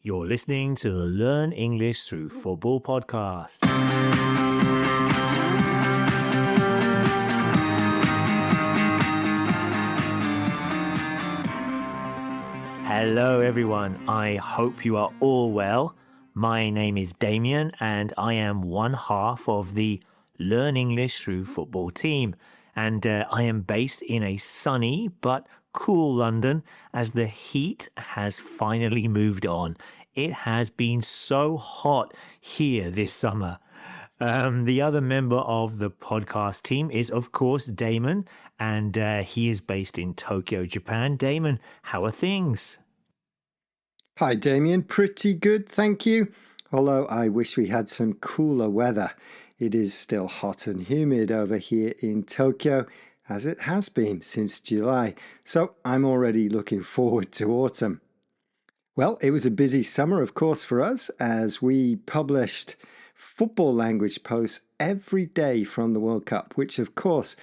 You're listening to the Learn English Through Football podcast. Hello everyone, I hope you are all well. My name is Damien and I am one half of the Learn English Through Football team. And I am based in a sunny but cool London as the heat has finally moved on. It has been so hot here this summer. The other member of the podcast team is, of course, Damon, and he is based in Tokyo, Japan. Damon, how are things? Hi, Damien. Pretty good, thank you. Although I wish we had some cooler weather. It is still hot and humid over here in Tokyo, as it has been since July. So I'm already looking forward to autumn. Well, it was a busy summer, of course, for us, as we published football language posts every day from the World Cup, which, of course,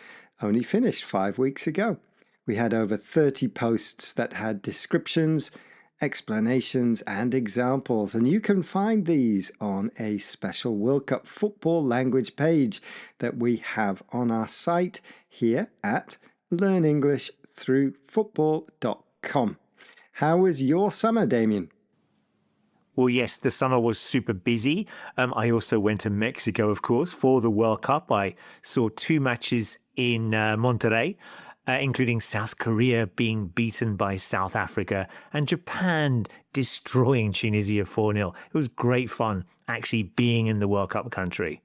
only finished 5 weeks ago. We had over 30 posts that had descriptions, explanations and examples, and you can find these on a special World Cup football language page that we have on our site here at learnenglishthroughfootball.com. How was your summer, Damien? Well, yes, the summer was super busy. I also went to Mexico, of course, for the World Cup. I saw 2 matches in Monterrey, including South Korea being beaten by South Africa and Japan destroying Tunisia 4-0. It was great fun actually being in the World Cup country.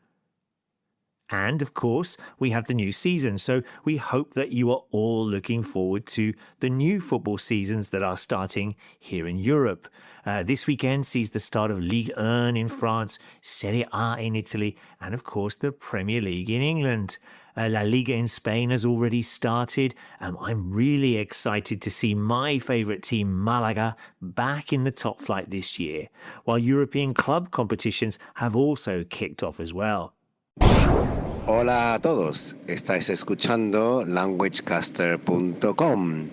And, of course, we have the new season, so we hope that you are all looking forward to the new football seasons that are starting here in Europe. This weekend sees the start of Ligue 1 in France, Serie A in Italy, and, of course, the Premier League in England. La Liga in Spain has already started. I'm really excited to see my favourite team, Malaga, back in the top flight this year, while European club competitions have also kicked off as well. Hola a todos, estáis escuchando languagecaster.com.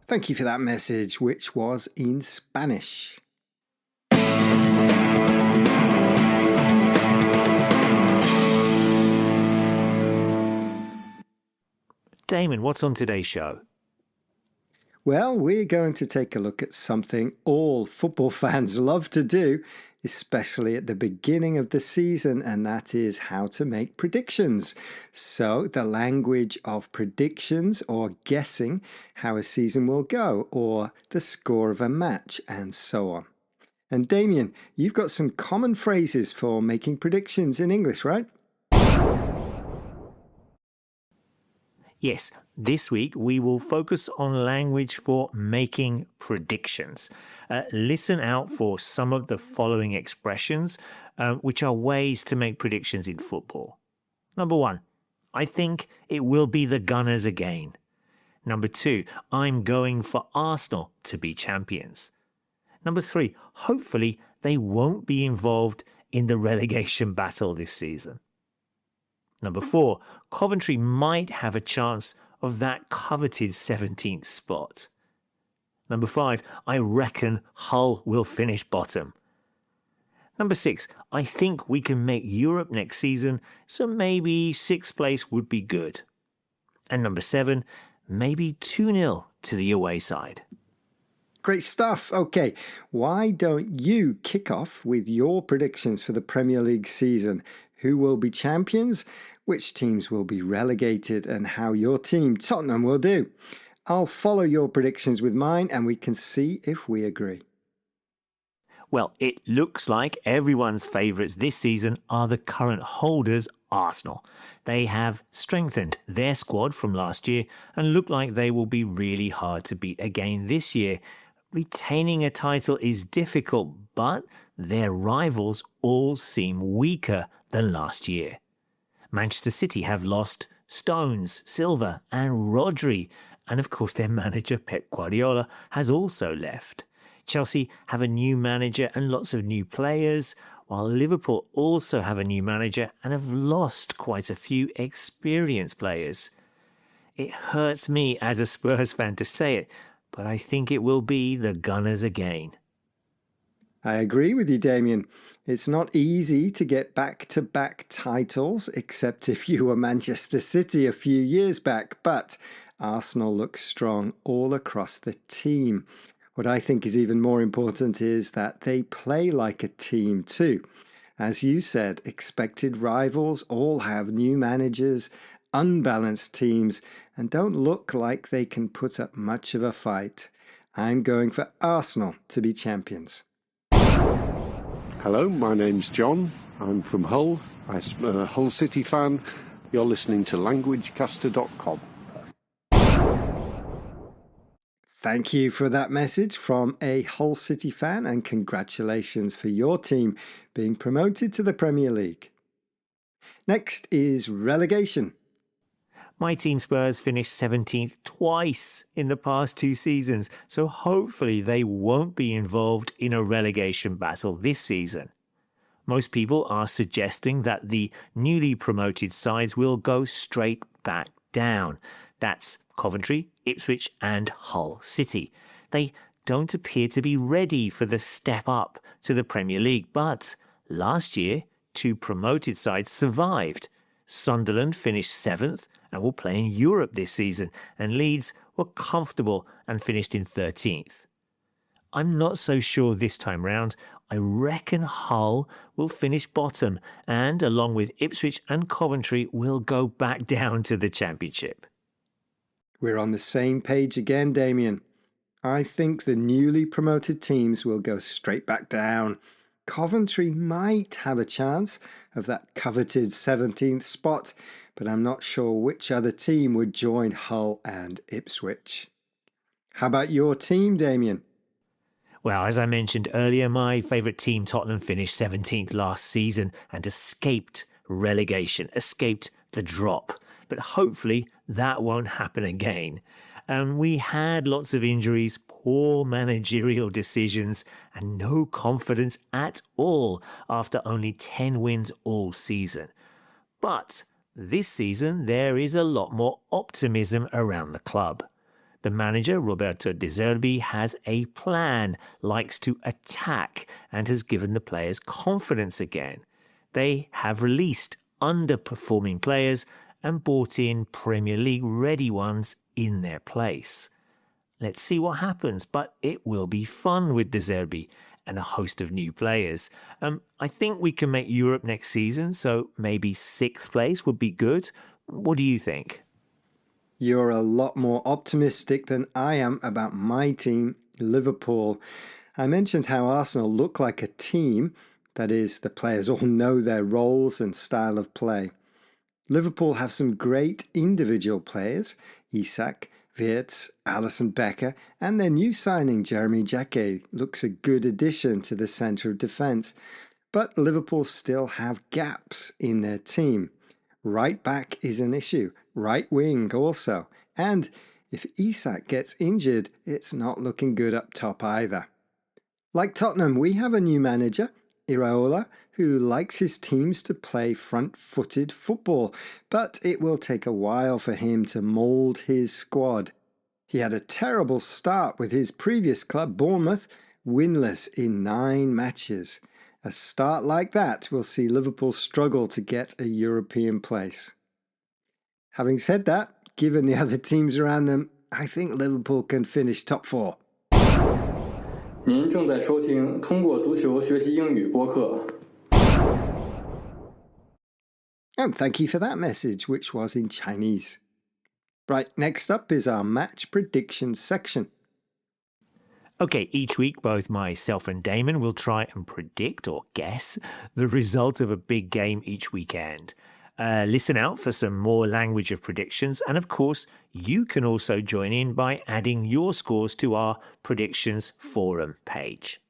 Thank you for that message, which was in Spanish. Damon, what's on today's show? Well, we're going to take a look at something all football fans love to do, especially at the beginning of the season, and that is how to make predictions. So the language of predictions, or guessing how a season will go, or the score of a match, and so on. And Damien, you've got some common phrases for making predictions in English, right? Yes, this week we will focus on language for making predictions. Listen out for some of the following expressions, which are ways to make predictions in football. Number 1, I think it will be the Gunners again. Number 2, I'm going for Arsenal to be champions. Number 3, hopefully they won't be involved in the relegation battle this season. Number 4, Coventry might have a chance of that coveted 17th spot. Number 5, I reckon Hull will finish bottom. Number 6, I think we can make Europe next season, so maybe 6th place would be good. And number 7, maybe 2-0 to the away side. Great stuff. Okay, why don't you kick off with your predictions for the Premier League season? Who will be champions, which teams will be relegated, and how your team, Tottenham, will do. I'll follow your predictions with mine and we can see if we agree. Well, it looks like everyone's favourites this season are the current holders, Arsenal. They have strengthened their squad from last year and look like they will be really hard to beat again this year. Retaining a title is difficult, but their rivals all seem weaker than last year. Manchester City have lost Stones, Silva and Rodri, and of course their manager Pep Guardiola has also left. Chelsea have a new manager and lots of new players, while Liverpool also have a new manager and have lost quite a few experienced players. It hurts me as a Spurs fan to say it, but I think it will be the Gunners again. I agree with you, Damien. It's not easy to get back-to-back titles, except if you were Manchester City a few years back, but Arsenal looks strong all across the team. What I think is even more important is that they play like a team too. As you said, expected rivals all have new managers, unbalanced teams, and don't look like they can put up much of a fight. I'm going for Arsenal to be champions. Hello, my name's John. I'm from Hull. I'm a Hull City fan. You're listening to languagecaster.com. Thank you for that message from a Hull City fan, and congratulations for your team being promoted to the Premier League. Next is relegation. My team Spurs finished 17th twice in the past 2 seasons, so hopefully they won't be involved in a relegation battle this season. Most people are suggesting that the newly promoted sides will go straight back down. That's Coventry, Ipswich and Hull City. They don't appear to be ready for the step up to the Premier League, but last year 2 promoted sides survived. Sunderland finished 7th and will play in Europe this season, and Leeds were comfortable and finished in 13th. I'm not so sure this time round. I reckon Hull will finish bottom and, along with Ipswich and Coventry, will go back down to the Championship. We're on the same page again, Damien. I think the newly promoted teams will go straight back down. Coventry might have a chance of that coveted 17th spot, but I'm not sure which other team would join Hull and Ipswich. How about your team, Damien? Well, as I mentioned earlier, my favourite team, Tottenham, finished 17th last season and escaped relegation, escaped the drop. But hopefully that won't happen again. And we had lots of injuries, poor managerial decisions, and no confidence at all after only 10 wins all season. But this season there is a lot more optimism around the club. The manager, Roberto De Zerbi, has a plan, likes to attack, and has given the players confidence again. They have released underperforming players and brought in Premier League ready ones in their place. Let's see what happens, but it will be fun with De Zerbi and a host of new players. I think we can make Europe next season, so maybe 6th place would be good. What do you think? You're a lot more optimistic than I am about my team, Liverpool. I mentioned how Arsenal look like a team, that is, the players all know their roles and style of play. Liverpool have some great individual players, Isak, Wirtz, Alisson Becker, and their new signing Jeremy Jacquet looks a good addition to the centre of defence. But Liverpool still have gaps in their team. Right back is an issue, right wing also, and if Isak gets injured, it's not looking good up top either. Like Tottenham, we have a new manager, Iraola, who likes his teams to play front-footed football, but it will take a while for him to mould his squad. He had a terrible start with his previous club, Bournemouth, winless in 9 matches. A start like that will see Liverpool struggle to get a European place. Having said that, given the other teams around them, I think Liverpool can finish top 4. 您正在收听通过足球学习英语播客。 And thank you for that message, which was in Chinese. Right, next up is our match prediction section. Okay, each week both myself and Damon will try and predict or guess the result of a big game each weekend. Listen out for some more language of predictions, and of course you can also join in by adding your scores to our predictions forum page.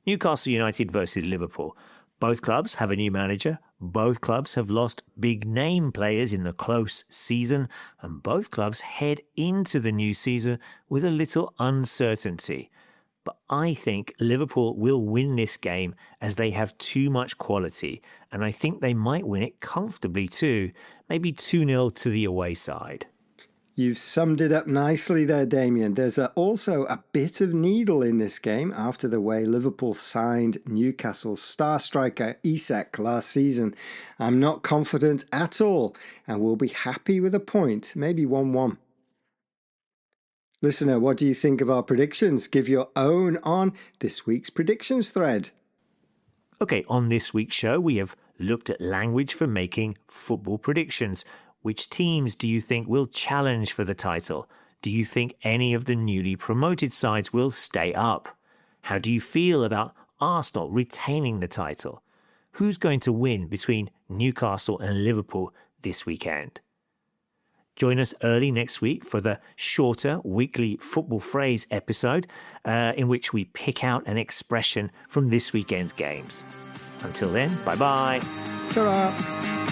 Newcastle United versus Liverpool. Both clubs have a new manager, both clubs have lost big-name players in the close season, and both clubs head into the new season with a little uncertainty. but I think Liverpool will win this game as they have too much quality, and I think they might win it comfortably too, maybe 2-0 to the away side. You've summed it up nicely there, Damien. There's also a bit of needle in this game after the way Liverpool signed Newcastle's star striker Isak last season. I'm not confident at all and will be happy with a point, maybe 1-1. Listener, what do you think of our predictions? Give your own on this week's predictions thread. Okay, on this week's show, we have looked at language for making football predictions. Which teams do you think will challenge for the title? Do you think any of the newly promoted sides will stay up? How do you feel about Arsenal retaining the title? Who's going to win between Newcastle and Liverpool this weekend? Join us early next week for the shorter weekly football phrase episode in which we pick out an expression from this weekend's games. Until then, bye-bye. Ta-ra!